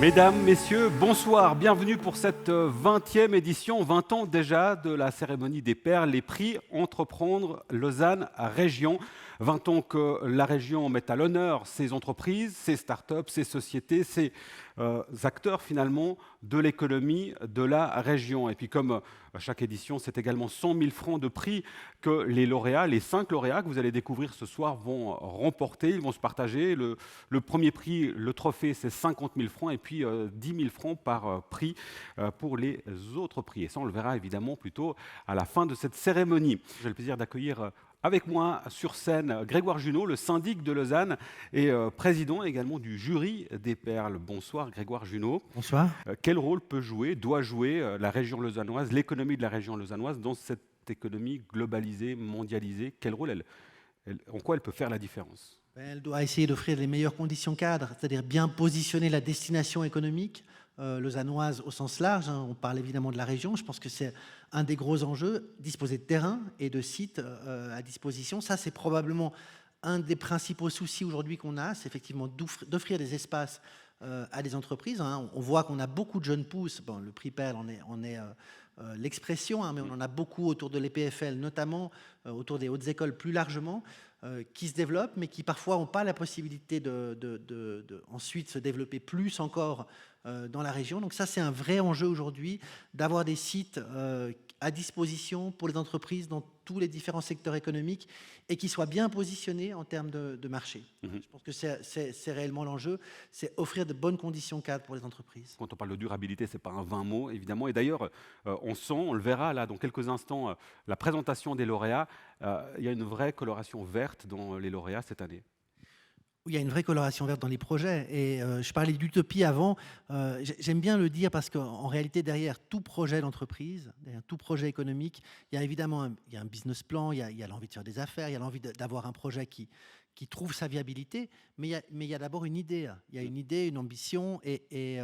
Mesdames, Messieurs, bonsoir, bienvenue pour cette 20e édition, 20 ans déjà de la cérémonie des Perles, les prix Entreprendre Lausanne Région. 20 ans que la région met à l'honneur ses entreprises, ses startups, ses sociétés, ses acteurs finalement de l'économie de la région. Et puis comme à chaque édition, c'est également 100 000 francs de prix que les lauréats, les 5 lauréats que vous allez découvrir ce soir vont remporter. Ils vont se partager. Le premier prix, le trophée, c'est 50 000 francs et puis 10 000 francs par prix pour les autres prix. Et ça, on le verra évidemment plutôt à la fin de cette cérémonie. J'ai le plaisir d'accueillir avec moi sur scène Grégoire Junot, le syndic de Lausanne et président également du jury des Perles. Bonsoir Grégoire Junot. Bonsoir. Quel rôle peut jouer, doit jouer la région lausannoise, l'économie de la région lausannoise dans cette économie globalisée, mondialisée? Quel rôle en quoi elle peut faire la différence? Elle doit essayer d'offrir les meilleures conditions cadres, c'est-à-dire bien positionner la destination économique lausannoise au sens large. On parle évidemment de la région. Je pense que c'est un des gros enjeux, disposer de terrain et de sites à disposition. Ça, c'est probablement un des principaux soucis aujourd'hui qu'on a, c'est effectivement d'offrir des espaces à des entreprises. On voit qu'on a beaucoup de jeunes pousses. Bon, le prix Perle en est l'expression, mais on en a beaucoup autour de l'EPFL, notamment autour des hautes écoles plus largement, qui se développent, mais qui parfois n'ont pas la possibilité de ensuite se développer plus encore dans la région. Donc ça, c'est un vrai enjeu aujourd'hui, d'avoir des sites à disposition pour les entreprises dans tous les différents secteurs économiques et qui soient bien positionnés en termes de marché. Je pense que c'est réellement l'enjeu, c'est offrir de bonnes conditions cadres pour les entreprises. Quand on parle de durabilité, ce n'est pas un vain mot, évidemment. Et d'ailleurs, on sent, on le verra là dans quelques instants, la présentation des lauréats. Il y a une vraie coloration verte dans les lauréats cette année. Il y a une vraie coloration verte dans les projets. Et je parlais d'utopie avant. J'aime bien le dire parce qu'en réalité, derrière tout projet d'entreprise, derrière tout projet économique, il y a évidemment un business plan, il y a l'envie de faire des affaires, il y a l'envie d'avoir un projet qui trouve sa viabilité. Mais il y a d'abord une idée. Il y a une idée, une ambition et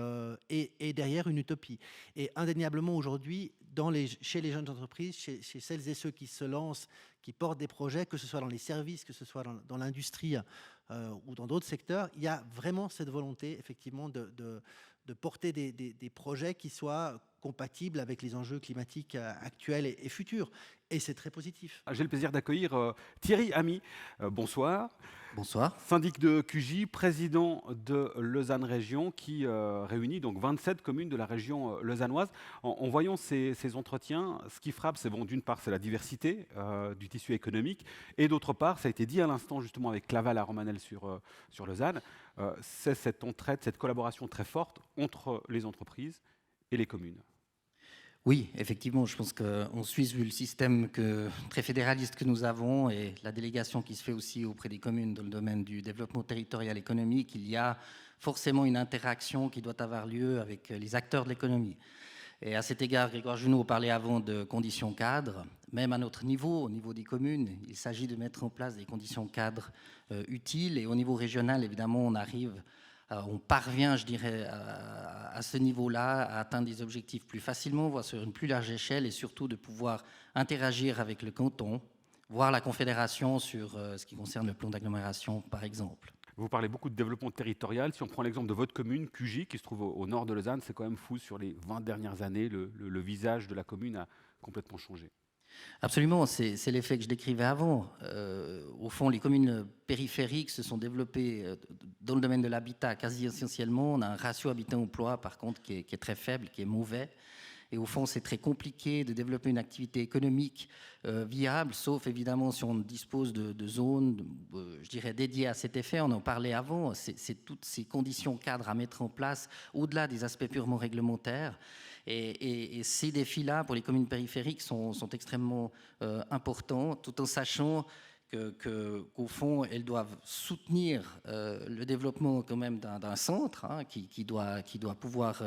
derrière une utopie. Et indéniablement aujourd'hui, chez les jeunes entreprises, chez celles et ceux qui se lancent, qui portent des projets, que ce soit dans les services, que ce soit dans l'industrie, ou dans d'autres secteurs, il y a vraiment cette volonté, effectivement, de porter des projets qui soient compatibles avec les enjeux climatiques actuels et futurs. Et c'est très positif. J'ai le plaisir d'accueillir Thierry Ami. Bonsoir. Bonsoir. Syndic de QJ, président de Lausanne Région, qui réunit donc 27 communes de la région lausannoise. En voyant ces entretiens, ce qui frappe, c'est d'une part, c'est la diversité du tissu économique, et d'autre part, ça a été dit à l'instant justement avec Claval à Romanel sur Lausanne, c'est cette entraide, cette collaboration très forte entre les entreprises et les communes. Oui, effectivement, je pense qu'en Suisse, vu le système très fédéraliste que nous avons et la délégation qui se fait aussi auprès des communes dans le domaine du développement territorial économique, il y a forcément une interaction qui doit avoir lieu avec les acteurs de l'économie. Et à cet égard, Grégoire Junot parlait avant de conditions cadres. Même à notre niveau, au niveau des communes, il s'agit de mettre en place des conditions cadres utiles. Et au niveau régional, évidemment, on parvient, je dirais, à ce niveau-là, à atteindre des objectifs plus facilement, voire sur une plus large échelle, et surtout de pouvoir interagir avec le canton, voire la Confédération sur ce qui concerne le plan d'agglomération, par exemple. Vous parlez beaucoup de développement territorial. Si on prend l'exemple de votre commune, QJ, qui se trouve au nord de Lausanne, c'est quand même fou. Sur les 20 dernières années, le visage de la commune a complètement changé. Absolument, c'est l'effet que je décrivais avant. Au fond, les communes périphériques se sont développées dans le domaine de l'habitat quasi essentiellement. On a un ratio habitat-emploi, par contre, qui est très faible, qui est mauvais. Et au fond, c'est très compliqué de développer une activité économique viable, sauf évidemment si on dispose de zones, je dirais, dédiées à cet effet. On en parlait avant. C'est toutes ces conditions cadres à mettre en place, au-delà des aspects purement réglementaires. Et ces défis-là, pour les communes périphériques, sont extrêmement importants, tout en sachant qu'au fond, elles doivent soutenir le développement quand même d'un centre qui doit pouvoir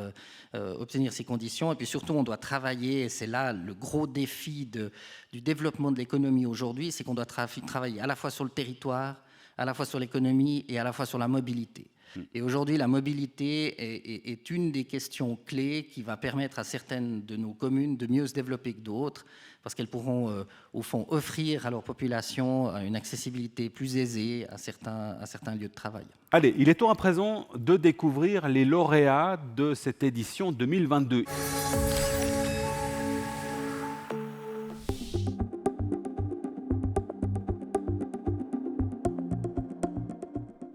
obtenir ces conditions. Et puis surtout, on doit travailler, et c'est là le gros défi du développement de l'économie aujourd'hui, c'est qu'on doit travailler à la fois sur le territoire, à la fois sur l'économie et à la fois sur la mobilité. Et aujourd'hui, la mobilité est une des questions clés qui va permettre à certaines de nos communes de mieux se développer que d'autres, parce qu'elles pourront, au fond, offrir à leur population une accessibilité plus aisée à certains lieux de travail. Allez, il est temps à présent de découvrir les lauréats de cette édition 2022.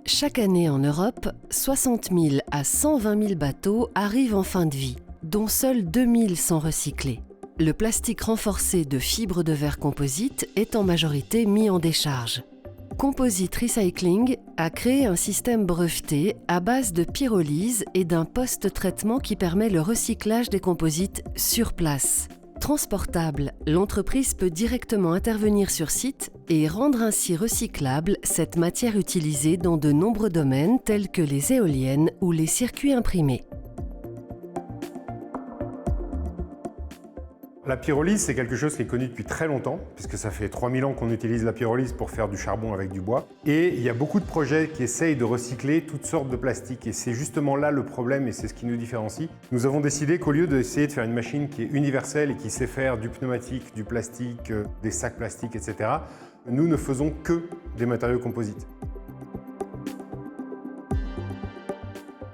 Chaque année en Europe, 60 000 à 120 000 bateaux arrivent en fin de vie, dont seuls 2 000 sont recyclés. Le plastique renforcé de fibres de verre composite est en majorité mis en décharge. Composite Recycling a créé un système breveté à base de pyrolyse et d'un post-traitement qui permet le recyclage des composites sur place. Transportable, l'entreprise peut directement intervenir sur site et rendre ainsi recyclable cette matière utilisée dans de nombreux domaines tels que les éoliennes ou les circuits imprimés. La pyrolyse, c'est quelque chose qui est connu depuis très longtemps, puisque ça fait 3000 ans qu'on utilise la pyrolyse pour faire du charbon avec du bois. Et il y a beaucoup de projets qui essayent de recycler toutes sortes de plastiques. Et c'est justement là le problème, et c'est ce qui nous différencie. Nous avons décidé qu'au lieu d'essayer de faire une machine qui est universelle et qui sait faire du pneumatique, du plastique, des sacs plastiques, etc., nous ne faisons que des matériaux composites.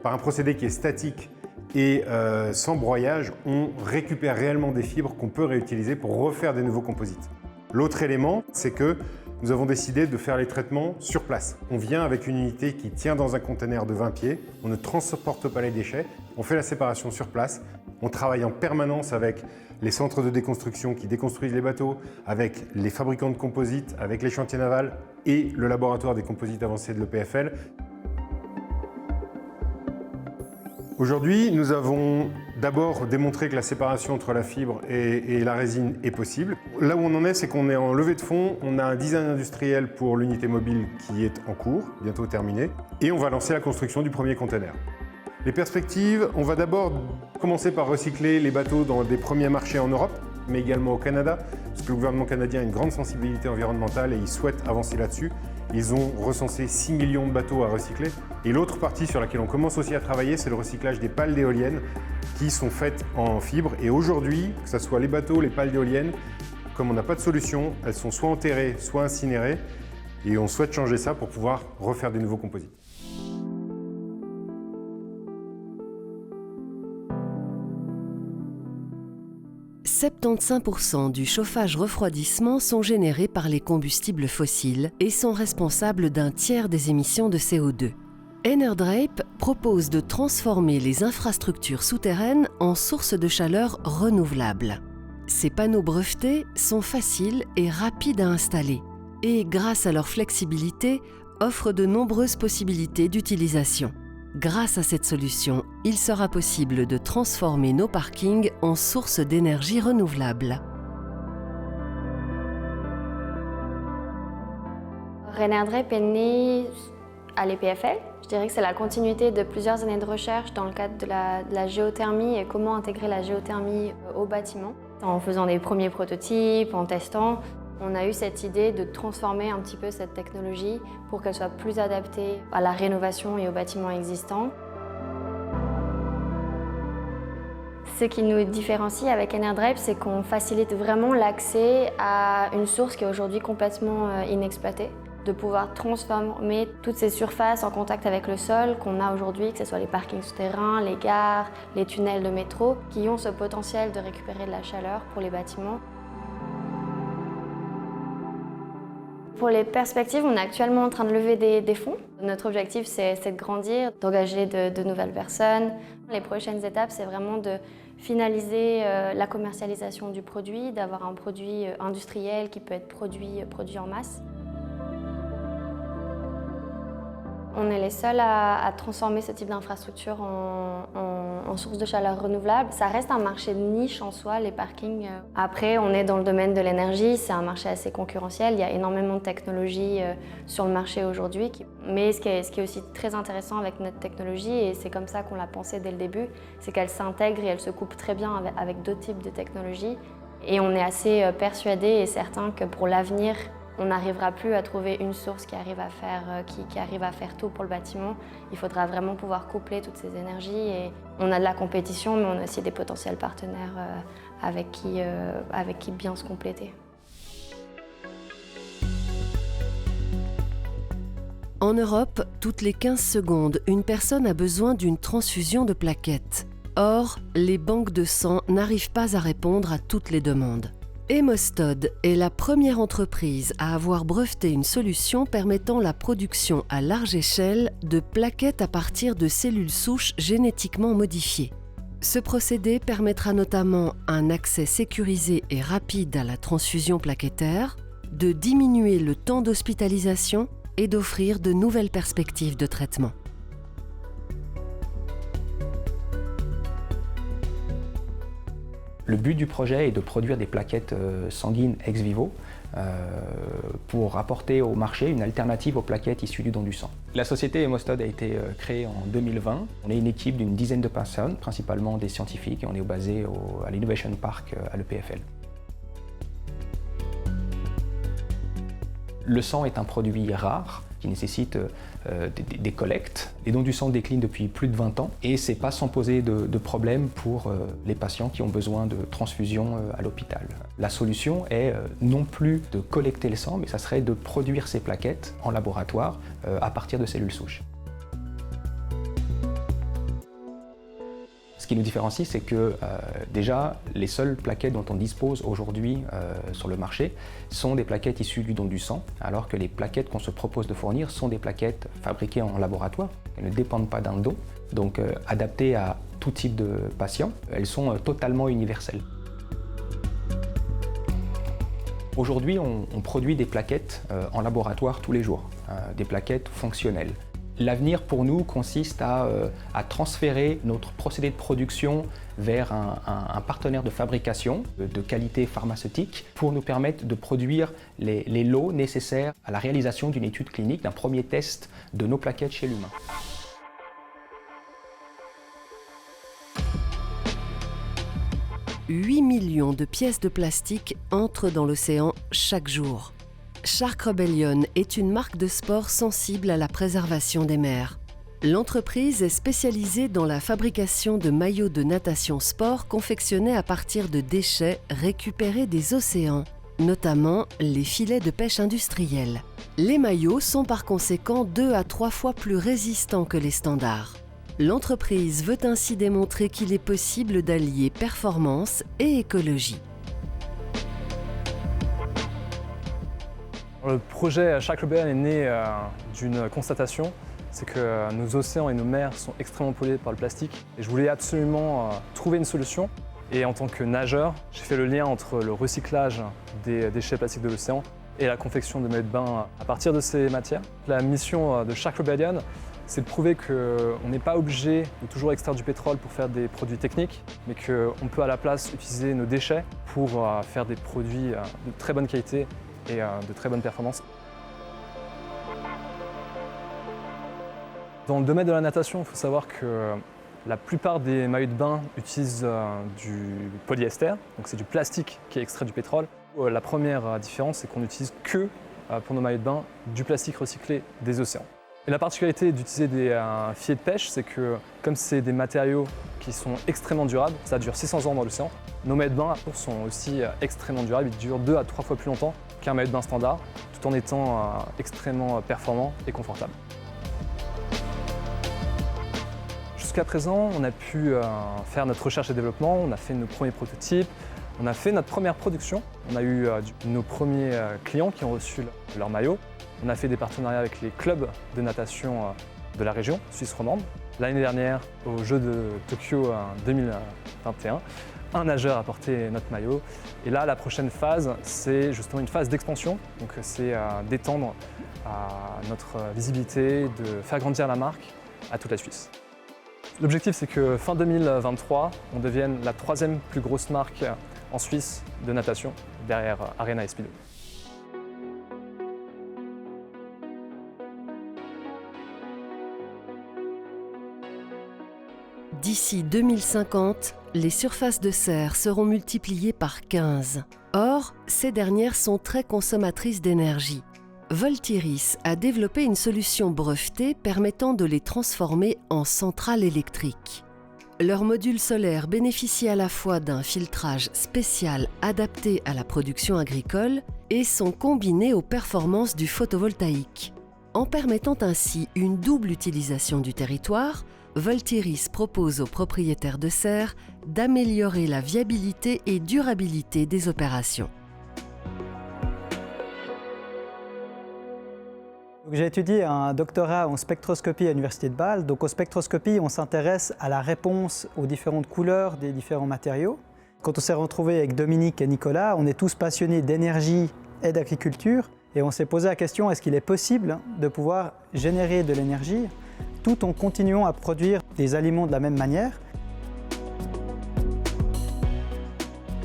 Par un procédé qui est statique, et sans broyage, on récupère réellement des fibres qu'on peut réutiliser pour refaire des nouveaux composites. L'autre élément, c'est que nous avons décidé de faire les traitements sur place. On vient avec une unité qui tient dans un conteneur de 20 pieds, on ne transporte pas les déchets, on fait la séparation sur place, on travaille en permanence avec les centres de déconstruction qui déconstruisent les bateaux, avec les fabricants de composites, avec les chantiers navals et le laboratoire des composites avancés de l'EPFL. Aujourd'hui, nous avons d'abord démontré que la séparation entre la fibre et la résine est possible. Là où on en est, c'est qu'on est en levée de fonds, on a un design industriel pour l'unité mobile qui est en cours, bientôt terminé, et on va lancer la construction du premier container. Les perspectives, on va d'abord commencer par recycler les bateaux dans des premiers marchés en Europe, mais également au Canada, parce que le gouvernement canadien a une grande sensibilité environnementale et il souhaite avancer là-dessus. Ils ont recensé 6 millions de bateaux à recycler. Et l'autre partie sur laquelle on commence aussi à travailler, c'est le recyclage des pales d'éoliennes qui sont faites en fibre. Et aujourd'hui, que ce soit les bateaux, les pales d'éoliennes, comme on n'a pas de solution, elles sont soit enterrées, soit incinérées. Et on souhaite changer ça pour pouvoir refaire des nouveaux composites. « 75% du chauffage-refroidissement sont générés par les combustibles fossiles et sont responsables d'un tiers des émissions de CO2. Enerdrape propose de transformer les infrastructures souterraines en sources de chaleur renouvelables. Ces panneaux brevetés sont faciles et rapides à installer et, grâce à leur flexibilité, offrent de nombreuses possibilités d'utilisation. Grâce à cette solution, il sera possible de transformer nos parkings en sources d'énergie renouvelable. Enerdrape est né à l'EPFL. Je dirais que c'est la continuité de plusieurs années de recherche dans le cadre de la géothermie et comment intégrer la géothermie au bâtiment. En faisant des premiers prototypes, en testant, on a eu cette idée de transformer un petit peu cette technologie pour qu'elle soit plus adaptée à la rénovation et aux bâtiments existants. Ce qui nous différencie avec Enerdrape, c'est qu'on facilite vraiment l'accès à une source qui est aujourd'hui complètement inexploitée. De pouvoir transformer toutes ces surfaces en contact avec le sol qu'on a aujourd'hui, que ce soit les parkings souterrains, les gares, les tunnels de métro, qui ont ce potentiel de récupérer de la chaleur pour les bâtiments. Pour les perspectives, on est actuellement en train de lever des fonds. Notre objectif, c'est de grandir, d'engager de nouvelles personnes. Les prochaines étapes, c'est vraiment de finaliser la commercialisation du produit, d'avoir un produit industriel qui peut être produit en masse. On est les seuls à transformer ce type d'infrastructure en source de chaleur renouvelable. Ça reste un marché de niche en soi, les parkings. Après, on est dans le domaine de l'énergie, c'est un marché assez concurrentiel. Il y a énormément de technologies sur le marché aujourd'hui. Mais ce qui est aussi très intéressant avec notre technologie, et c'est comme ça qu'on l'a pensé dès le début, c'est qu'elle s'intègre et elle se coupe très bien avec d'autres types de technologies. Et on est assez persuadés et certains que pour l'avenir, on n'arrivera plus à trouver une source qui arrive à faire tout pour le bâtiment. Il faudra vraiment pouvoir coupler toutes ces énergies. Et on a de la compétition, mais on a aussi des potentiels partenaires avec qui bien se compléter. En Europe, toutes les 15 secondes, une personne a besoin d'une transfusion de plaquettes. Or, les banques de sang n'arrivent pas à répondre à toutes les demandes. Hémostode est la première entreprise à avoir breveté une solution permettant la production à large échelle de plaquettes à partir de cellules souches génétiquement modifiées. Ce procédé permettra notamment un accès sécurisé et rapide à la transfusion plaquettaire, de diminuer le temps d'hospitalisation et d'offrir de nouvelles perspectives de traitement. Le but du projet est de produire des plaquettes sanguines ex vivo pour apporter au marché une alternative aux plaquettes issues du don du sang. La société Hémostode a été créée en 2020. On est une équipe d'une dizaine de personnes, principalement des scientifiques, et on est basé à l'Innovation Park à l'EPFL. Le sang est un produit rare qui nécessite des collectes. Les dons du sang déclinent depuis plus de 20 ans et c'est pas sans poser de problème pour les patients qui ont besoin de transfusion à l'hôpital. La solution est non plus de collecter le sang, mais ça serait de produire ces plaquettes en laboratoire à partir de cellules souches. Ce qui nous différencie, c'est que déjà, les seules plaquettes dont on dispose aujourd'hui sur le marché sont des plaquettes issues du don du sang, alors que les plaquettes qu'on se propose de fournir sont des plaquettes fabriquées en laboratoire. Elles ne dépendent pas d'un don, donc adaptées à tout type de patient. Elles sont totalement universelles. Aujourd'hui, on produit des plaquettes en laboratoire tous les jours, des plaquettes fonctionnelles. L'avenir pour nous consiste à transférer notre procédé de production vers un partenaire de fabrication de qualité pharmaceutique pour nous permettre de produire les lots nécessaires à la réalisation d'une étude clinique, d'un premier test de nos plaquettes chez l'humain. « 8 millions de pièces de plastique entrent dans l'océan chaque jour. Shark Rebellion est une marque de sport sensible à la préservation des mers. L'entreprise est spécialisée dans la fabrication de maillots de natation sport confectionnés à partir de déchets récupérés des océans, notamment les filets de pêche industriels. Les maillots sont par conséquent 2 à 3 fois plus résistants que les standards. L'entreprise veut ainsi démontrer qu'il est possible d'allier performance et écologie. Le projet Shark Rebellion est né d'une constatation, c'est que nos océans et nos mers sont extrêmement pollués par le plastique. Et je voulais absolument trouver une solution. Et en tant que nageur, j'ai fait le lien entre le recyclage des déchets plastiques de l'océan et la confection de maillots de bain à partir de ces matières. La mission de Shark Rebellion, c'est de prouver qu'on n'est pas obligé de toujours extraire du pétrole pour faire des produits techniques, mais qu'on peut à la place utiliser nos déchets pour faire des produits de très bonne qualité et de très bonnes performances. Dans le domaine de la natation, il faut savoir que la plupart des maillots de bain utilisent du polyester, donc c'est du plastique qui est extrait du pétrole. La première différence, c'est qu'on n'utilise que pour nos maillots de bain du plastique recyclé des océans. Et la particularité d'utiliser des filets de pêche, c'est que comme c'est des matériaux qui sont extrêmement durables, ça dure 600 ans dans l'océan, nos maillots de bain sont aussi extrêmement durables, ils durent 2 à 3 fois plus longtemps qu'un maillot de bain standard, tout en étant extrêmement performant et confortable. Jusqu'à présent, on a pu faire notre recherche et développement, on a fait nos premiers prototypes, on a fait notre première production, on a eu nos premiers clients qui ont reçu leur maillot, on a fait des partenariats avec les clubs de natation de la région suisse romande. L'année dernière, aux Jeux de Tokyo 2021, un nageur a porté notre maillot. Et là, la prochaine phase, c'est justement une phase d'expansion. Donc c'est d'étendre notre visibilité, de faire grandir la marque à toute la Suisse. L'objectif, c'est que fin 2023, on devienne la 3e plus grosse marque en Suisse de natation, derrière Arena et Speedo. D'ici 2050, les surfaces de serre seront multipliées par 15. Or, ces dernières sont très consommatrices d'énergie. Voltiris a développé une solution brevetée permettant de les transformer en centrales électriques. Leurs modules solaires bénéficient à la fois d'un filtrage spécial adapté à la production agricole et sont combinés aux performances du photovoltaïque. En permettant ainsi une double utilisation du territoire, Voltiris propose aux propriétaires de serres d'améliorer la viabilité et durabilité des opérations. J'ai étudié un doctorat en spectroscopie à l'Université de Bâle. Donc, en spectroscopie, on s'intéresse à la réponse aux différentes couleurs des différents matériaux. Quand on s'est retrouvé avec Dominique et Nicolas, on est tous passionnés d'énergie et d'agriculture. Et on s'est posé la question, est-ce qu'il est possible de pouvoir générer de l'énergie tout en continuant à produire des aliments de la même manière?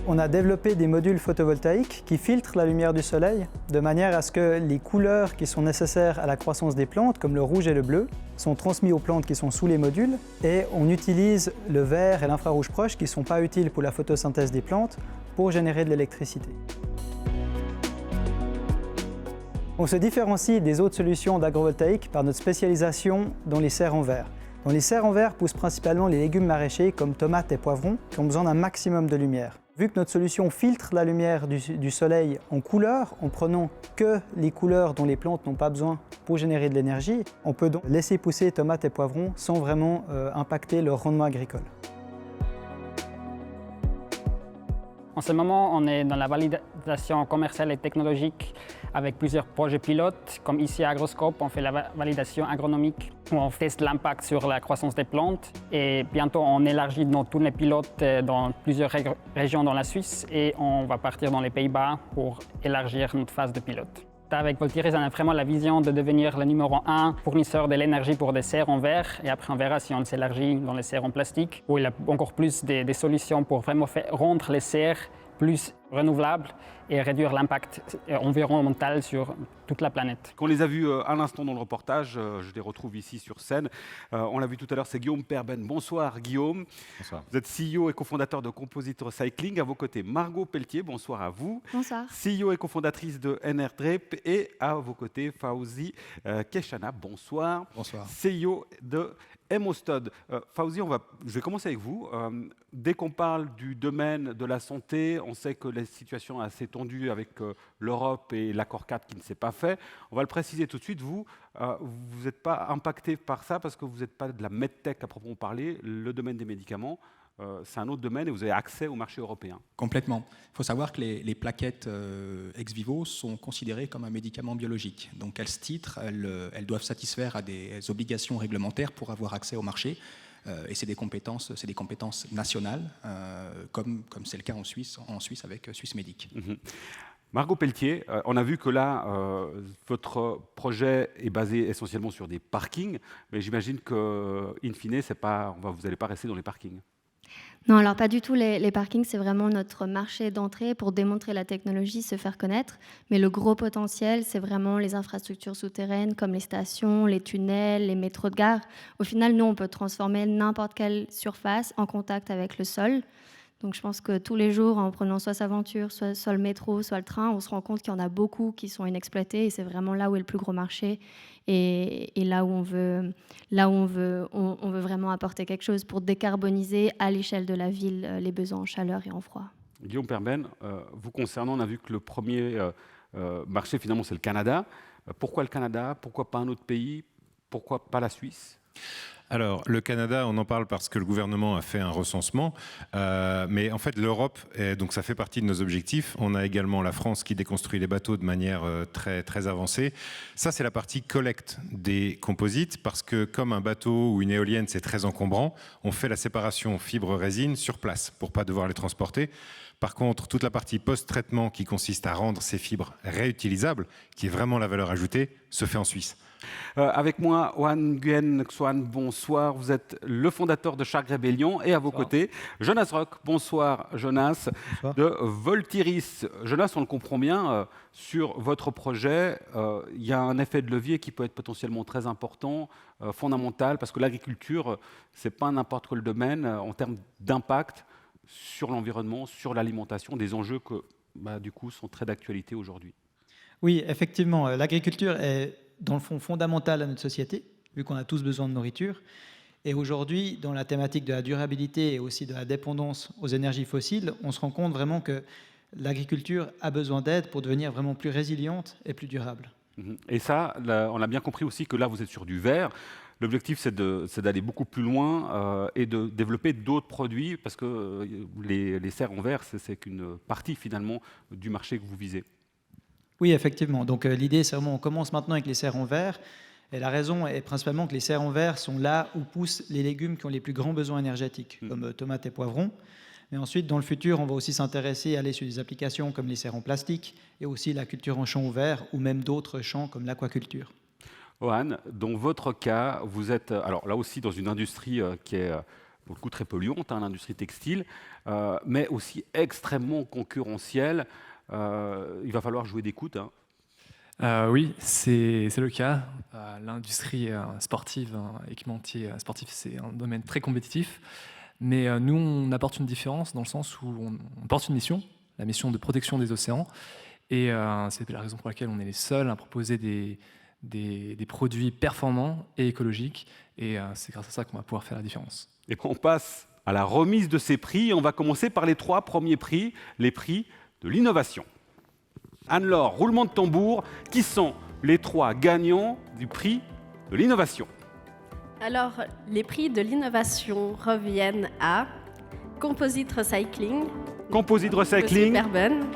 On a développé des modules photovoltaïques qui filtrent la lumière du soleil de manière à ce que les couleurs qui sont nécessaires à la croissance des plantes, comme le rouge et le bleu, sont transmis aux plantes qui sont sous les modules, et on utilise le vert et l'infrarouge proche qui ne sont pas utiles pour la photosynthèse des plantes pour générer de l'électricité. On se différencie des autres solutions d'agrovoltaïque par notre spécialisation dans les serres en verre. Dans les serres en verre poussent principalement les légumes maraîchers comme tomates et poivrons qui ont besoin d'un maximum de lumière. Vu que notre solution filtre la lumière du soleil en couleurs, en prenant que les couleurs dont les plantes n'ont pas besoin pour générer de l'énergie, on peut donc laisser pousser tomates et poivrons sans vraiment impacter leur rendement agricole. En ce moment, on est dans la validation commerciale et technologique avec plusieurs projets pilotes. Comme ici à Agroscope, on fait la validation agronomique où on teste l'impact sur la croissance des plantes. Et bientôt, on élargit dans tous les pilotes dans plusieurs régions dans la Suisse et on va partir dans les Pays-Bas pour élargir notre phase de pilote. Avec Voltiris, on a vraiment la vision de devenir le numéro 1 fournisseur de l'énergie pour des serres en verre. Et après, on verra si on s'élargit dans les serres en plastique, où il y a encore plus des solutions pour vraiment rendre les serres plus renouvelables et réduire l'impact environnemental sur toute la planète. On les a vus à l'instant dans le reportage, je les retrouve ici sur scène. On l'a vu tout à l'heure, c'est Guillaume Perben. Bonsoir Guillaume. Bonsoir. Vous êtes CEO et cofondateur de Composite Recycling. À vos côtés, Margot Pelletier. Bonsoir à vous. Bonsoir. CEO et cofondatrice de NRDREP. Et à vos côtés, Fawzi Keshana. Bonsoir. Bonsoir. CEO de Hemostod. Fawzi, je vais commencer avec vous. Dès qu'on parle du domaine de la santé, on sait que la situation est assez tendue avec l'Europe et l'accord 4 qui ne s'est pas fait. On va le préciser tout de suite. Vous n'êtes pas impacté par ça parce que vous n'êtes pas de la medtech à proprement parler. Le domaine des médicaments, c'est un autre domaine et vous avez accès au marché européen. Complètement. Il faut savoir que les plaquettes ex vivo sont considérées comme un médicament biologique. Donc, à ce titre, elles doivent satisfaire à des obligations réglementaires pour avoir accès au marché. Et c'est des compétences nationales, comme c'est le cas en Suisse avec Swissmedic. Mm-hmm. Margot Pelletier, on a vu que là, votre projet est basé essentiellement sur des parkings, mais j'imagine que, in fine, vous n'allez pas rester dans les parkings. Non, alors pas du tout. Les parkings, c'est vraiment notre marché d'entrée pour démontrer la technologie, se faire connaître. Mais le gros potentiel, c'est vraiment les infrastructures souterraines comme les stations, les tunnels, les métros de gare. Au final, nous, on peut transformer n'importe quelle surface en contact avec le sol. Donc je pense que tous les jours, en prenant soit sa voiture, soit le métro, soit le train, on se rend compte qu'il y en a beaucoup qui sont inexploités et c'est vraiment là où est le plus gros marché et là où on veut vraiment apporter quelque chose pour décarboniser à l'échelle de la ville les besoins en chaleur et en froid. Guillaume Perben, vous concernant, on a vu que le premier marché finalement c'est le Canada. Pourquoi le Canada? Pourquoi pas un autre pays? Pourquoi pas la Suisse? Alors, le Canada, on en parle parce que le gouvernement a fait un recensement, mais en fait, l'Europe, donc ça fait partie de nos objectifs. On a également la France qui déconstruit les bateaux de manière très, très avancée. Ça, c'est la partie collecte des composites, parce que comme un bateau ou une éolienne, c'est très encombrant, on fait la séparation fibre-résine sur place pour ne pas devoir les transporter. Par contre, toute la partie post-traitement qui consiste à rendre ces fibres réutilisables, qui est vraiment la valeur ajoutée, se fait en Suisse. Avec moi, Juan Nguyen Xuan, bonsoir. Vous êtes le fondateur de Shark Rebellion et à vos côtés, Jonas Rock. Bonsoir, Jonas, bonsoir. De Voltiris. Jonas, on le comprend bien, sur votre projet, il y a un effet de levier qui peut être potentiellement très important, fondamental, parce que l'agriculture, ce n'est pas n'importe quel domaine en termes d'impact. sur l'environnement, sur l'alimentation, des enjeux que, du coup, sont très d'actualité aujourd'hui. Oui, effectivement, l'agriculture est, dans le fond, fondamentale à notre société, vu qu'on a tous besoin de nourriture. Et aujourd'hui, dans la thématique de la durabilité et aussi de la dépendance aux énergies fossiles, on se rend compte vraiment que l'agriculture a besoin d'aide pour devenir vraiment plus résiliente et plus durable. Et ça, on a bien compris aussi que là, vous êtes sur du verre. L'objectif, c'est d'aller beaucoup plus loin et de développer d'autres produits, parce que les serres en verre, c'est qu'une partie, finalement, du marché que vous visez. Oui, effectivement. Donc l'idée, c'est vraiment, on commence maintenant avec les serres en verre. Et la raison est principalement que les serres en verre sont là où poussent les légumes qui ont les plus grands besoins énergétiques, comme tomates et poivrons. Mais ensuite, dans le futur, on va aussi s'intéresser à aller sur des applications comme les serres en plastique et aussi la culture en champ ouvert ou même d'autres champs comme l'aquaculture. Ohan, dans votre cas, vous êtes alors là aussi dans une industrie qui est pour le coup très polluante, l'industrie textile, mais aussi extrêmement concurrentielle. Il va falloir jouer des coudes. Oui, c'est le cas. L'industrie sportive, équipementier sportif, c'est un domaine très compétitif. Mais nous, on apporte une différence dans le sens où on porte une mission, la mission de protection des océans. Et c'est la raison pour laquelle on est les seuls à proposer des produits performants et écologiques. Et c'est grâce à ça qu'on va pouvoir faire la différence. Et on passe à la remise de ces prix. On va commencer par les 3 premiers prix, les prix de l'innovation. Anne-Laure, roulement de tambour, qui sont les 3 gagnants du prix de l'innovation? Alors, les prix de l'innovation reviennent à Composite Recycling. Composite Recycling. Superben.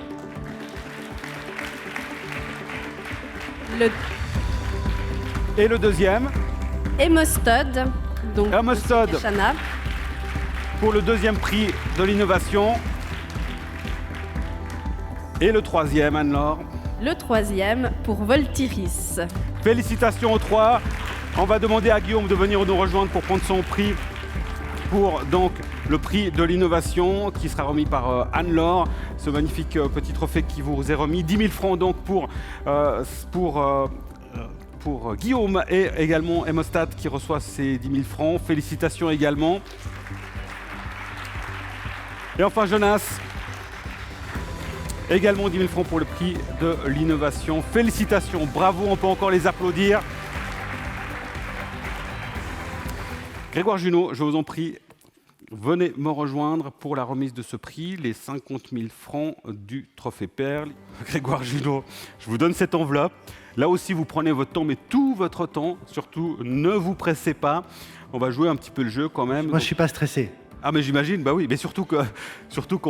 Et le deuxième? Hemostod. Donc, Hemostod. Chana. Pour le 2e prix de l'innovation. Et le 3e, Anne-Laure? Le 3e pour Voltiris. Félicitations aux 3. On va demander à Guillaume de venir nous rejoindre pour prendre son prix pour donc le prix de l'innovation qui sera remis par Anne-Laure. Ce magnifique petit trophée qui vous est remis. 10 000 francs donc pour Guillaume et également Hemostat qui reçoit ces 10 000 francs. Félicitations également. Et enfin Jonas. Également 10 000 francs pour le prix de l'innovation. Félicitations, bravo, on peut encore les applaudir. Grégoire Junot, je vous en prie, venez me rejoindre pour la remise de ce prix, les 50 000 francs du Trophée Perle. Grégoire Junot, je vous donne cette enveloppe. Là aussi, vous prenez votre temps, mais tout votre temps. Surtout, ne vous pressez pas. On va jouer un petit peu le jeu quand même. Moi, je ne suis pas stressé. Ah mais j'imagine, bah oui, mais surtout qu'en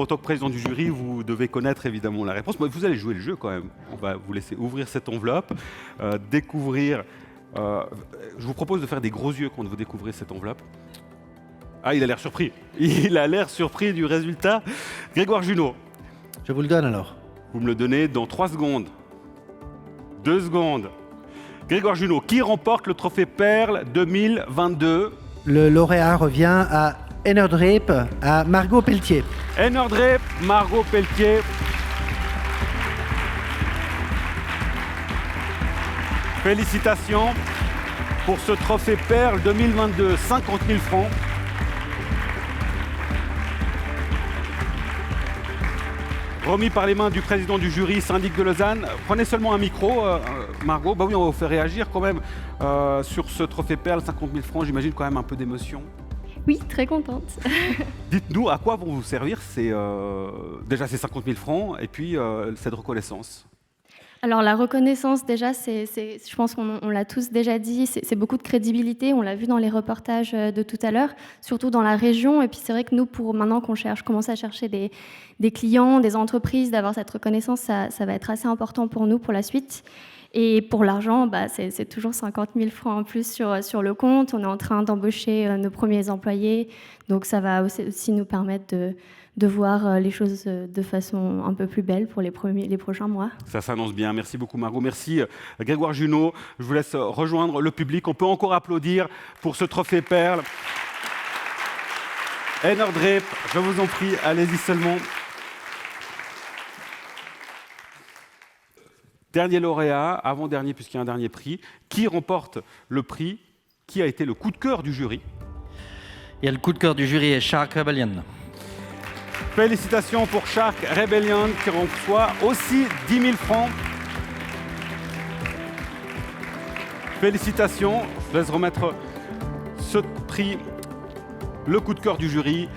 tant que président du jury, vous devez connaître évidemment la réponse. Mais vous allez jouer le jeu quand même. On va vous laisser ouvrir cette enveloppe, découvrir. Je vous propose de faire des gros yeux quand vous découvrez cette enveloppe. Ah, il a l'air surpris. Il a l'air surpris du résultat. Grégoire Junot. Je vous le donne alors. Vous me le donnez dans 3 secondes. 2 secondes. Grégoire Junot, qui remporte le Trophée Perle 2022? Le lauréat revient à Enerdrape, à Margot Pelletier. Enerdrape, Margot Pelletier. Félicitations pour ce Trophée Perle 2022, 50 000 francs. Remis par les mains du président du jury, syndic de Lausanne. Prenez seulement un micro, Margot. Bah oui, on va vous faire réagir quand même sur ce Trophée Perle, 50 000 francs. J'imagine quand même un peu d'émotion. Oui, très contente. Dites-nous à quoi vont vous servir déjà ces 50 000 francs et puis cette reconnaissance. Alors la reconnaissance, déjà, je pense qu'on l'a tous déjà dit, c'est beaucoup de crédibilité, on l'a vu dans les reportages de tout à l'heure, surtout dans la région. Et puis c'est vrai que nous, pour maintenant qu'on commence à chercher des clients, des entreprises, d'avoir cette reconnaissance, ça va être assez important pour nous pour la suite. Et pour l'argent, c'est toujours 50 000 francs en plus sur le compte. On est en train d'embaucher nos premiers employés, donc ça va aussi nous permettre de voir les choses de façon un peu plus belle pour les prochains mois. Ça s'annonce bien. Merci beaucoup Margot. Merci Grégoire Junot. Je vous laisse rejoindre le public. On peut encore applaudir pour ce Trophée Perle. Enerdrape, je vous en prie, allez-y seulement. Dernier lauréat, avant-dernier puisqu'il y a un dernier prix. Qui remporte le prix? Qui a été le coup de cœur du jury? Et le coup de cœur du jury est Charles Rebellion. Félicitations pour Shark Rebellion qui reçoit aussi 10 000 francs. Félicitations. Je laisse remettre ce prix, le coup de cœur du jury.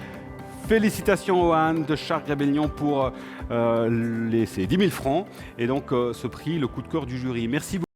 Félicitations au Anne de Shark Rebellion pour ces 10 000 francs. Et donc ce prix, le coup de cœur du jury. Merci beaucoup.